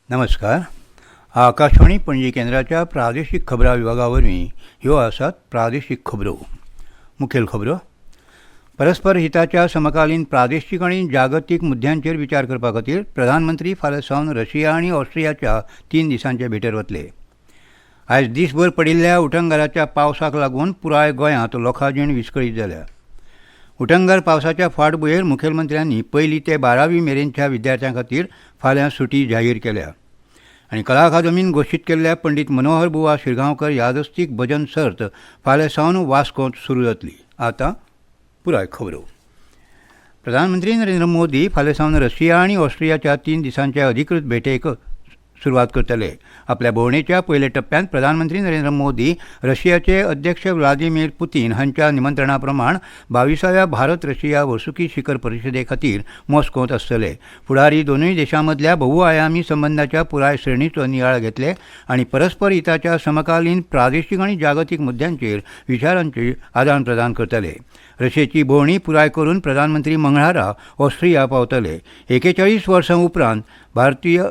नमस्कार. आकाशवाणी पणजी केंद्राच्या प्रादेशीक खबरां विभागावरवीं ह्यो आसात प्रादेशीक खबरो. मुखेल खबरो. परस्पर हिताच्या समकालीन प्रादेशीक आनी जागतीक मुद्द्यांचेर विचार करपा खातीर प्रधानमंत्री फाल्यां सावन रशिया आनी ऑस्ट्रियाच्या 3 दिसांचे भेटेर वतले. आयज दीसभर पडिल्ल्या उटंगाराच्या पावसाक लागून पुराय गोंयांत लोकांजीण विस्कळीत जाल्या. उटंगार पावसाच्या फाटभुंयेर मुखेलमंत्र्यांनी 1ली ते 12वी मेरेनच्या विद्यार्थ्यां खातीर फाल्यां सुटी जाहीर केल्या. आनी कला अकादमीन घोशीत केल्ल्या पंडीत मनोहर बुवा शिरगांवकर यादस्तीक भजन सर्त फाल्यां सावन वास्कोंत सुरू जातली. आतां पुराय खबरो. प्रधानमंत्री नरेंद्र मोदी फाल्यां सावन रशिया आनी ऑस्ट्रियाच्या 3 दिसांच्या अधिकृत भेटेक सुरवात करतले. आपल्या भोंवडेच्या पयल्या टप्प्यात प्रधानमंत्री नरेंद्र मोदी रशियाचे अध्यक्ष व्लादिमीर पुतीन हांच्या निमंत्रणा प्रमाण 22व्या भारत रशिया वर्सुकी शिखर परिशदे खातीर मॉस्कोंत आसतले. फुडारी दोनूय देशां मदल्या बहुआयामी संबंदाच्या पुराय श्रेणीचो नियाळ घेतले आनी परस्पर हिताच्या समकालीन प्रादेशीक आनी जागतीक मुद्द्यांचेर विचारांची आदान प्रदान करतले. रशियाची भोंवडी पुराय करून प्रधानमंत्री मंगळारा ऑस्ट्रिया पावतले. 41 वर्सां उपरांत भारतीय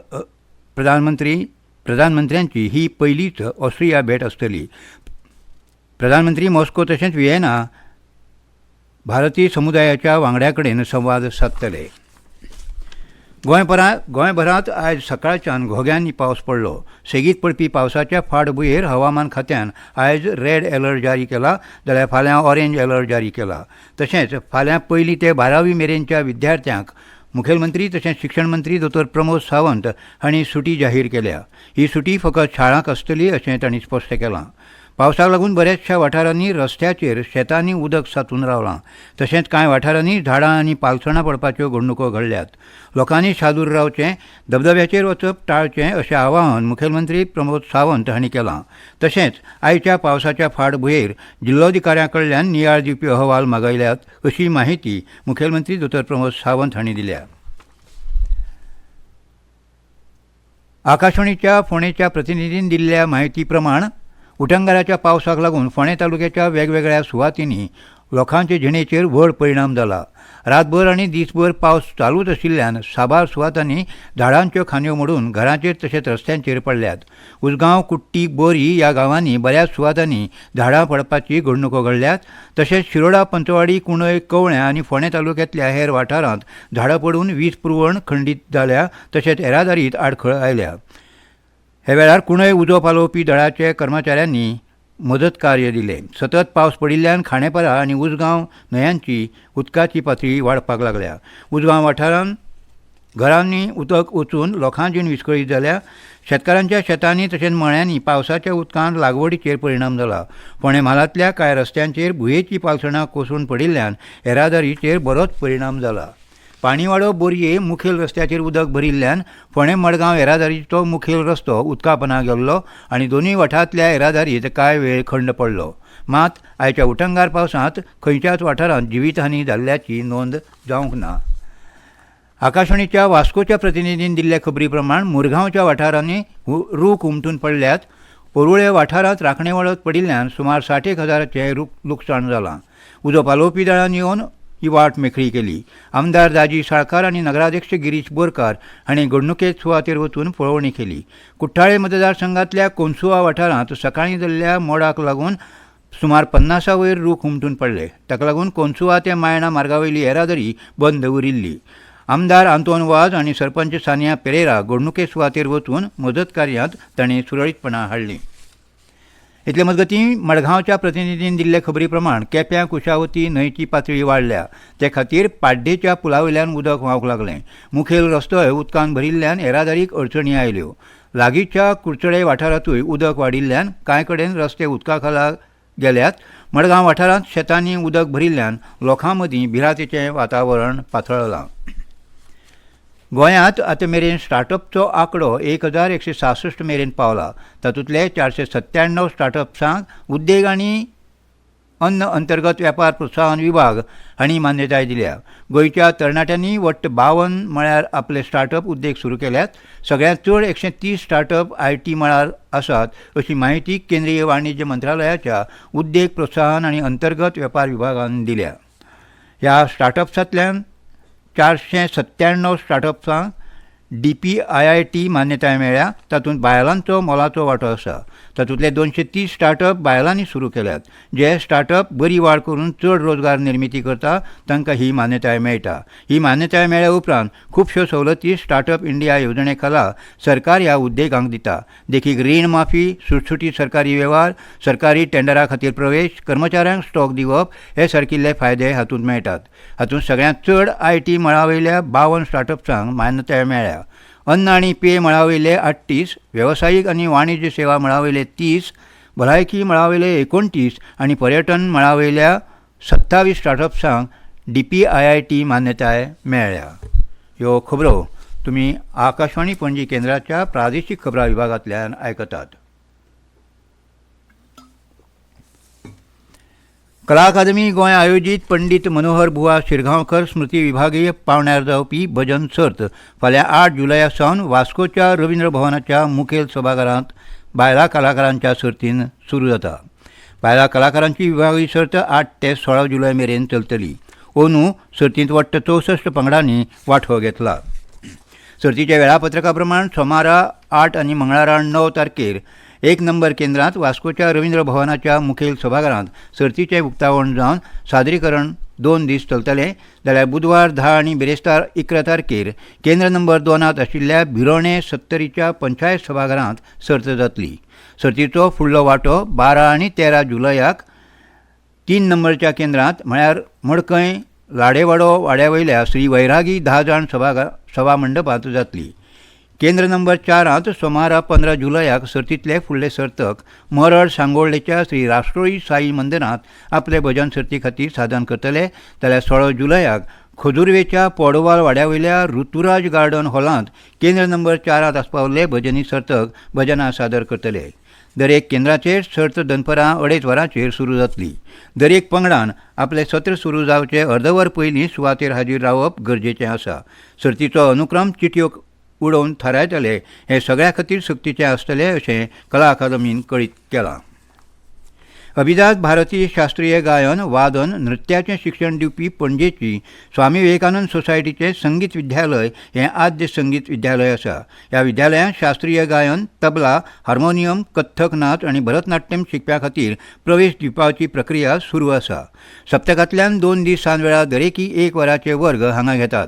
प्रधानमंत्र्यांची ही पयलीच ऑस्ट्रिया भेट आसतली. प्रधानमंत्री मॉस्को तशेंच व्हिएना भारतीय समुदायाच्या वांगड्या कडेन संवाद सादतले. गोंयभरांत आयज सकाळच्यान घोग्यांनी पावस पडलो. सेगीत पडपी पावसाच्या फाटभुंयेर हवामान खात्यान आयज रेड अलर्ट जारी केला जाल्यार फाल्यां ऑरेंज अलर्ट जारी केला. तशेंच फाल्यां 1ली ते 12वी मेरेनच्या विद्यार्थ्यांक मुखेलमंत्री तशेंच शिक्षण मंत्री दोतोर प्रमोद सावंत हांणी सुटी जाहीर केल्या. ही सुटी फकत शाळांक आसतली अशें तांणी स्पश्ट केलां. पावसाक लागून बऱ्याचशा वाठारांनी रस्त्याचेर शेतांनी उदक साचून रावलां. तशेंच कांय वाठारांनी झाडां आनी पालसणां पडपाच्यो घडणुको घडल्यात. लोकांनी सादूर रावचें, धबधब्याचेर वचप टाळचें अशें आवाहन मुखेलमंत्री प्रमोद सावंत हांणी केलां. तशेंच आयच्या पावसाच्या फाटभुंयेर जिल्लोधिकाऱ्यां कडल्यान नियाळ दिवपी अहवाल मागयल्यात अशी माहिती मुखेलमंत्री दोतोर प्रमोद सावंत हांणी दिल्या. आकाशवाणीच्या फोंडेच्या प्रतिनिधीन दिल्ल्या म्हायती प्रमाण उटंगाराच्या पावसाक लागून फोंडे तालुक्याच्या वेगवेगळ्या सुवातींनी लोकांचे जिणेचेर व्हड परिणाम जाला. रातभर आनी दीसभर पावस चालूच आशिल्ल्यान साबार सुवातांनी झाडांच्यो खांद्यो मोडून घरांचेर तशेंच रस्त्यांचेर पडल्यात. उजगांव, कुट्टी, बोरी ह्या गांवांनी बऱ्याच सुवातांनी झाडां पडपाची घडणुको घडल्यात. तशेंच शिरोडा, पंचवाडी, कुंडय, कवळ्या आनी फोंडे तालुक्यांतल्या हेर वाठारांत झाडां पडून वीज पुरवण खंडीत जाल्या. तशेंच येरादारीत आडखळ आयल्या. हे वेळार कुंडय उजो पालोवपी दळाच्या कर्मचाऱ्यांनी मदत कार्य दिलें. सतत पावस पडिल्ल्यान खांडेपारा आनी उजगांव न्हंयांची उदकाची पातळी वाडपाक लागल्या. उजगांव वाठारांत घरांनी उदक वचून लोकांची विस्कळीत जाल्या. शेतकारांच्या शेतांनी तशेंच मळ्यांनी पावसाच्या उदकान लागवडीचेर परिणाम जाला. फोंडे म्हालांतल्या कांय रस्त्यांचेर भुंयेची पालसणां कोसळून पडिल्ल्यान येरादारीचेर बरोच परिणाम जाला. पाणीवाडो, बोरये मुखेल रस्त्याचेर उदक भरिल्ल्यान फोंडे मडगांव येरादारीचो मुखेल रस्तो उदकापना गेल्लो आनी दोनूय वाठारांतल्या येरादारीत कांय वेळ खंड पडलो. मात आयच्या उटंगार पावसांत खंयच्याच वाठारांत जिवीतहानी जाल्ल्याची नोंद जावंक ना. आकाशवाणीच्या वास्कोच्या प्रतिनिधीन दिल्ल्या खबरी प्रमाण मुरगांवच्या वाठारांनी रूख उमटून पडल्यात. पोरुळे वाठारांत राखणे वळत पडिल्ल्यान सुमार 60,000चे लुकसाण जालां. उजो पालोवपी दळान येवन ही वाट मेकळी केली. आमदार दाजी साळकार आनी नगराध्यक्ष गिरीश बोरकार हांणी घडणुकेत सुवातेर वचून पळोवणी केली. कुट्टाळे मतदारसंघांतल्या कोनसुवा वाठारांत सकाळीं जाल्ल्या मोडाक लागून सुमार 50 वयर रूख उमटून पडले. ताका लागून कोनसुवा ते मायणा मार्गावयली येरादारी बंद उरिल्ली. आमदार आंतोन वाज आनी सरपंच सानिया पेरेरा घडणुके सुवातेर वचून मदत कार्यांत तांणी सुरळीतपणां हाडली. इतले मजगतीं मडगांवच्या प्रतिनिधीन दिल्ले खबरी प्रमाण केप्यां कुशावती न्हंयची पातळी वाडल्या. ते खातीर पाड्डेच्या पुलावयल्यान उदक व्हांवंक लागलें. मुखेल रस्तोय उदकान भरिल्ल्यान येरादारीक अडचणी आयल्यो. लागींच्या कुडचडे वाठारांतूय उदक वाडिल्ल्यान कांय कडेन रस्ते उदका खाला गेल्यात. मडगांव वाठारांत शेतांनी उदक भरिल्ल्यान लोकां मदीं भिरांतेचें वातावरण पातळ्ळां. गोंयांत आतां मेरेन स्टार्टअपचो आंकडो 1166 मेरेन पावला. तातूंतले 497 स्टार्टअप्सांक उद्देग आनी अन्न अंतर्गत वेपार प्रोत्साहन विभाग हांणी मान्यताय दिल्या. गोंयच्या तरणाट्यांनी वट्ट 52 मळार आपले स्टार्टअप उद्देग सुरू केल्यात. सगळ्यांत चड 130 स्टार्टअप IT मळार आसात अशी माहिती केंद्रीय वाणिज्य मंत्रालयाच्या उद्देग प्रोत्साहन आनी अंतर्गत वेपार विभागान दिल्या. ह्या स्टार्टअप्सांतल्यान 497 स्टार्टअप्सांक DPIIT मान्यताय मेळ्ळ्या. तातूंत बायलांचो मोलाचो वांटो आसा. तातूंतले 230 स्टार्टअप बायलांनी सुरू केल्यात. जे स्टार्टअप बरी वाड करून चड रोजगार निर्मिती करता तांकां ही मान्यताय मेळटा. ही मान्यताय मेळ्ळ्या उपरांत खुबश्यो सवलती स्टार्टअप इंडिया येवजणे खाला सरकार ह्या उद्देगांक दिता. देखीक रीण माफी, सुटसुटीत सरकारी वेव्हार, सरकारी टेंडरा खातीर प्रवेश, कर्मचाऱ्यांक स्टॉक दिवप हे सारकिल्ले फायदे हातूंत मेळटात. हातूंत सगळ्यांत चड IT मळा वयल्या 52 स्टार्टअप्सांक मान्यताय मेळ्ळ्या. अन्न आनी पेय मळा वयले 38, वेवसायीक आनी वाणिज्य सेवा मळा वयले 30, भलायकी मळा वयले 29 आनी पर्यटन मळा वयल्या 27 स्टार्टअप्सांक DPIIT मान्यताय मेळ्ळ्या. ह्यो खबरो तुमी आकाशवाणी पणजी केंद्राच्या प्रादेशीक खबरां विभागांतल्यान आयकतात. कला अकादमी गोंय आयोजीत पंडीत मनोहर बुवा शिरगांवकर स्मृती विभागीय पावण्यार जावपी भजन सर्त फाल्यां 8 जुलया सावन वास्कोच्या रवींद्र भवनाच्या मुखेल सभाघरांत बायलां कलाकारांच्या सर्तीन सुरू जाता. बायलां कलाकारांची विभागीय सर्त 8 ते 16 जुलय मेरेन चलतली. अंदू सर्तींत वट्ट 64 पंगडांनी वांटो घेतला. सर्तीच्या वेळापत्रका प्रमाण सोमारा 8 आनी मंगळारा 9 तारखेर 1 नंबर केंद्रांत वास्कोच्या रवींद्र भवनाच्या मुखेल सभाघरांत सर्तीचें उक्तावण जावन सादरीकरण 2 दीस चलतलें. जाल्यार बुधवार 10 आनी बिरेस्तार 11 तारखेर केंद्र नंबर 2 आशिल्ल्या भिरोणे 70च्या पंचायत सभाघरांत सर्त जातली. सर्तीचो फुडलो वांटो 12 आनी 13 जुलयाक 3 नंबरच्या केंद्रांत म्हळ्यार मडकय लाडेवाडो वाड्यावयल्या श्री वैरागी 10 जाण सभा मंडपांत जातली. केंद्र नंबर 4 सोमारा 15 जुलयाक सर्तींतले फुडले सर्तक मरड सांगोळडेच्या श्री राष्ट्रोळी साई मंदिरांत आपले भजन सर्ती खातीर साधन करतले. जाल्यार 16 जुलयाक खजुर्वेच्या पोडवाल वाड्यावयल्या ऋतुराज गार्डन हॉलांत केंद्र नंबर 4 आसपावल्ले भजनी सर्तक भजनां सादर करतले. दरेक केंद्राचेर सर्त दनपरां 2:30 वरांचेर सुरू जातली. दरेक पंगडान आपले सत्र सुरू जावचे अर्दवर पयलीं सुवातेर हाजीर रावप गरजेचें आसा. सर्तीचो अनुक्रम चिटयो उडोवन थारायतले हे सगळ्या खातीर सक्तीचें आसतलें अशें कला अकादमीन कळीत केलां. अभिजात भारतीय शास्त्रीय गायन वादन नृत्याचें शिक्षण दिवपी पणजेची स्वामी विवेकानंद सोसायटीचें संगीत विद्यालय हें आद्य संगीत विद्यालय आसा. ह्या विद्यालयांत शास्त्रीय गायन, तबला, हार्मोनियम, कथ्थक नाच आनी भरतनाट्यम शिकप्या खातीर प्रवेश दिवपाची प्रक्रिया सुरू आसा. सप्तकांतल्यान 2 दीस सांजवेळा दरेकी 1 वराचे वर्ग हांगा घेतात.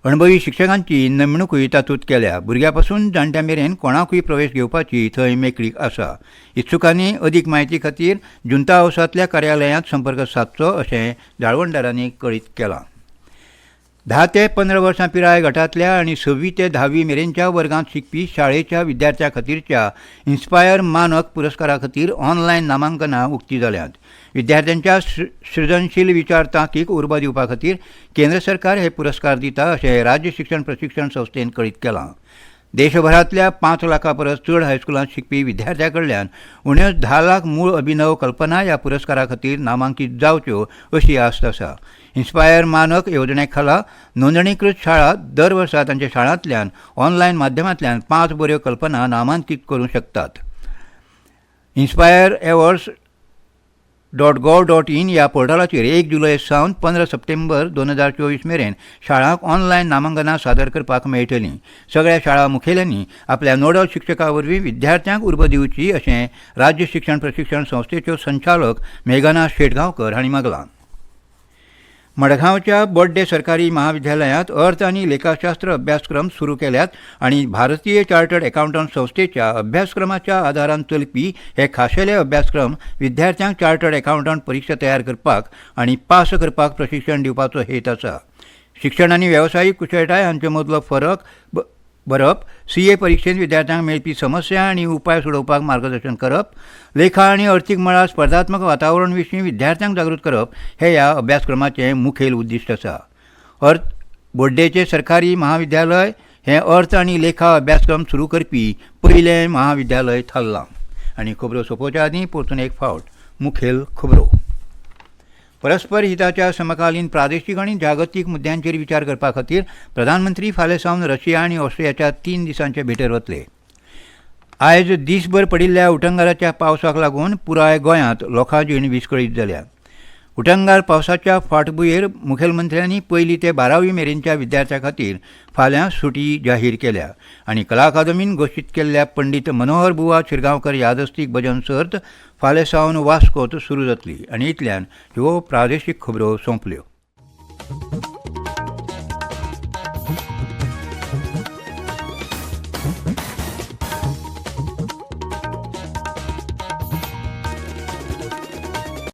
अणभवी शिक्षकांची नेमणूकूय तातूंत केल्या. भुरग्यां पासून जाणट्यां मेरेन कोणाकूय प्रवेश घेवपाची थंय मेकळीक आसा. इत्सुकांनी अदीक म्हायती खातीर जुंता हावसांतल्या कार्यालयांत संपर्क सादचो अशें जाळवणदारांनी कळीत केलां. 10 ते 15 वर्सां पिराय गटांतल्या आनी 6वी ते 10वी मेरेनच्या वर्गांत शिकपी शाळेच्या विद्यार्थ्यां खातीरच्या इन्स्पायर मानक पुरस्कारा खातीर ऑनलायन नामांकनां उक्तीं जाल्यांत. विद्यार्थ्यांच्या सृजनशील विचार तांकीक उर्बा दिवपा खातीर केंद्र सरकार हे पुरस्कार दिता अशें राज्य शिक्षण प्रशिक्षण संस्थेन कळीत केलां. देशभरांतल्या 5 लाखां परस चड हायस्कुलांत शिकपी विद्यार्थ्यां कडल्यान उणेच 10 लाख मूळ अभिनव कल्पना ह्या पुरस्कारा खातीर नामांकीत जावच्यो अशी आस्त आसा. इन्स्पायर मानक येवजणे खाला नोंदणीकृत शाळा दर वर्सा तांच्या शाळांतल्यान ऑनलायन माध्यमांतल्यान 5 बऱ्यो कल्पना नामांकीत करूंक शकतात. inspireawards.gov.in ह्या पोर्टलाचेर 1 जुलय सावन 15 सप्टेंबर 2024 मेरेन शाळांक ऑनलायन नामांकनां सादर करपाक मेळटलीं. सगळ्या शाळा मुखेल्यांनी आपल्या नोडल शिक्षका वरवीं विद्यार्थ्यांक उर्बा दिवची अशें राज्य शिक्षण प्रशिक्षण संस्थेच्यो संचालक मेघना शेटगांवकर हांणी मागलां. मडगांवच्या बड्डे सरकारी महाविद्यालयांत अर्थ आनी लेखाशास्त्र अभ्यासक्रम सुरू केल्यात आनी भारतीय चार्टर्ड अकावंटंट संस्थेच्या अभ्यासक्रमाच्या आदारान चलपी हे खाशेले अभ्यासक्रम विद्यार्थ्यांक चार्टर्ड अकावंटंट परीक्षा तयार करपाक आनी पास करपाक प्रशिक्षण दिवपाचो हेत आसा. शिक्षण आनी वेवसायीक कुशळटाय हांचे मदलो फरक बरप, CA परीक्षेंत विद्यार्थ्यांक मेळपी समस्या आनी उपाय सोडोवपाक मार्गदर्शन करप, लेखा आनी अर्थीक मळार स्पर्धात्मक वातावरण विशीं विद्यार्थ्यांक जागृत करप हे ह्या अभ्यासक्रमाचें मुखेल उद्दिश्ट आसा. बोड्डेचें सरकारी महाविद्यालय हें अर्थ आनी लेखा अभ्यासक्रम सुरू करपी पयलें महाविद्यालय थारलां. आनी खबरो सोंपोवच्या आदीं परतून एक फावट मुखेल खबरो. परस्पर हिताच्या समकालीन प्रादेशीक आनी जागतीक मुद्द्यांचेर विचार करपा खातीर प्रधानमंत्री फाल्यां सावन रशिया आनी ऑस्ट्रियाच्या 3 दिसांचे भेटेर वतले. आयज दीसभर पडिल्ल्या उटंगाराच्या पावसाक लागून पुराय गोंयांत लोकांजीण विस्कळीत जाल्या. उटंगार पावसाच्या फाटभुंयेर मुखेलमंत्र्यांनी 1 ते 12वी मेरेनच्या विद्यार्थ्यां खातीर फाल्यां सुटी जाहीर केल्या आनी कला अकादमीन घोशीत केल्ल्या पंडीत मनोहर बुवा शिरगांवकर यादस्तीक भजन सर्त फाल्यां सावन वास्कोत सुरू जातली. आनी इतल्यान ह्यो प्रादेशीक खबरो सोंपल्यो.